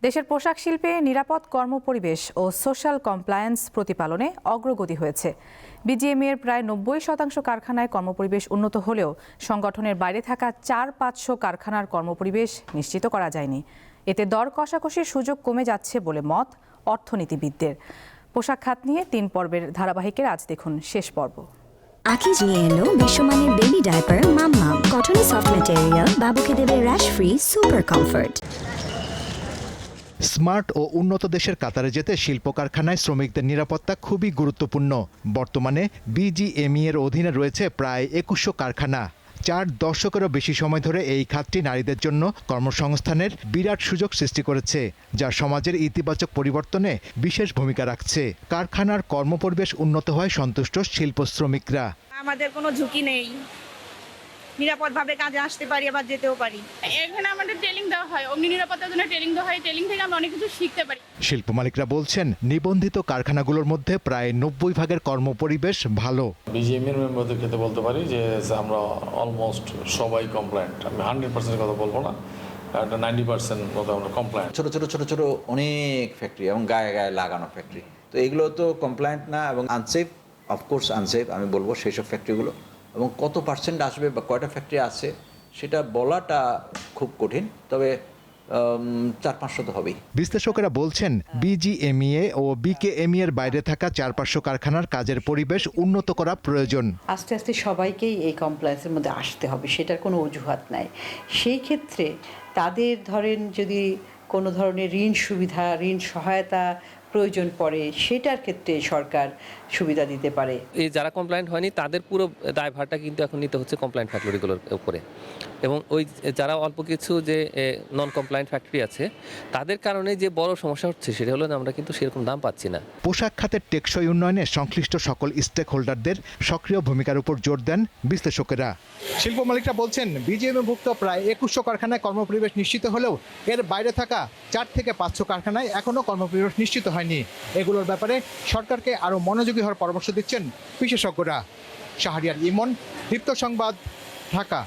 দেশের পোশাক শিল্পে নিরাপদ কর্মপরিবেশ ও সোশ্যাল কমপ্লায়েন্স প্রতিপালনে অগ্রগতি হয়েছে। বিজিএমইএর প্রায় ৯০% কারখানায় কর্মপরিবেশ উন্নত হলেও সংগঠনের বাইরে থাকা ৪-৫০০ কারখানার কর্মপরিবেশ নিশ্চিত করা যায়নি। এতে দর কষাকষির সুযোগ কমে যাচ্ছে বলে মত অর্থনীতিবিদদের। পোশাক খাত নিয়ে ৩ পর্বের ধারাবাহিকের আজ দেখুন শেষ পর্ব। আকিজ নিয়ে এলো বিশ্বমানের বেবি ডায়াপার মাম্মাম। কটনে সফট ম্যাটেরিয়াল, বাবুকে দেবে rash free super comfort. Smart ও উন্নত দেশের কাতারে যেতে শিল্প কারখানায় শ্রমিকদের নিরাপত্তা খুবই গুরুত্বপূর্ণ। বর্তমানে বিজিএমইএ এর অধীনে রয়েছে প্রায় ২১০০ কারখানা। ৪ দশকেরও বেশি সময় ধরে এই খাতটি নারীদের জন্য কর্মসংস্থানের বিরাট সুযোগ সৃষ্টি করেছে, যা সমাজের ইতিবাচক পরিবর্তনে বিশেষ ভূমিকা রাখছে। কারখানার কর্মপরিবেশ উন্নত হয় সন্তুষ্ট শিল্প শ্রমিকরা। আমাদের কোনো ঝুঁকি নেই, নিরাপদভাবে কাজে আসতে পারি, আবার যেতেও পারি। এখানে আমাদের ট্রেনিং দেওয়া হয়, অগ্নি নিরাপত্তার জন্য ট্রেনিং দেওয়া হয়। ট্রেনিং থেকে আমরা অনেক কিছু শিখতে পারি। শিল্প মালিকরা বলছেন, নিবন্ধিত কারখানাগুলোর মধ্যে প্রায় ৯০% কর্মপরিবেশ ভালো। বিজিএমইএর মেম্বারদের ক্ষেত্রে বলতে পারি যে আমরা অলমোস্ট সবাই কমপ্লায়েন্ট। আমি 100% কথা বলবো না, 90% মতো আমরা কমপ্লায়েন্ট। ছোট অনেক ফ্যাক্টরি এবং গায়ে গায়ে লাগানো ফ্যাক্টরি, তো এগুলো তো কমপ্লায়েন্ট না এবং আনসেফ, অফকোর্স আনসেফ আমি বলবো সেই সব ফ্যাক্টরিগুলো। এবং কত পার্সেন্ট আসবে বা কয়টা ফ্যাক্টরি আছে সেটা বলাটা খুব কঠিন, তবে ৪-৫০০ তো হবেই। বিশ্লেষকেরা বলছেন, বিজিএমইএ ও বিকেএমইএ এর বাইরে থাকা ৪-৫০০ কারখানার কাজের পরিবেশ উন্নত করা প্রয়োজন। আস্তে আস্তে সবাইকেই এই কমপ্লায়েন্সের মধ্যে আসতে হবে, সেটার কোনো অজুহাত নাই। সেই ক্ষেত্রে তাদের ধরেন যদি কোনো ধরনের ঋণ সুবিধা, ঋণ সহায়তা প্রয়োজন পড়ে, সেটার ক্ষেত্রে সরকার সুবিধা দিতে পারে। এই যারা কমপ্লায়েন্ট হয়নি তাদের পুরো দায়ভারটা কিন্তু এখন নিতে হচ্ছে কমপ্লায়েন্ট ফ্যাক্টরিগুলোর উপরে, এবং ওই যারা অল্প কিছু যে নন কমপ্লায়েন্ট ফ্যাক্টরি আছে তাদের কারণে যে বড় সমস্যা হচ্ছে সেটা হলো আমরা কিন্তু সেরকম দাম পাচ্ছি না। পোশাক খাতের টেকসই উন্নয়নে সংশ্লিষ্ট সকল স্টেক হোল্ডারদের সক্রিয় ভূমিকার উপর জোর দেন বিশ্লেষকেরা। শিল্প মালিকরা বলছেন, বিজিএমইএ-ভুক্ত প্রায় ২১০০ কারখানায় কর্মপরিবেশ নিশ্চিত হলেও এর বাইরে থাকা ৪-৫০০ কারখানায় এখনও কর্মপরিবেশ নিশ্চিত হয়নি। এগুলোর ব্যাপারে সরকারকে আরও মনোযোগী হওয়ার পরামর্শ দিচ্ছেন বিশেষজ্ঞরা। শাহরিয়ার ইমন, দীপ্ত সংবাদ, ঢাকা।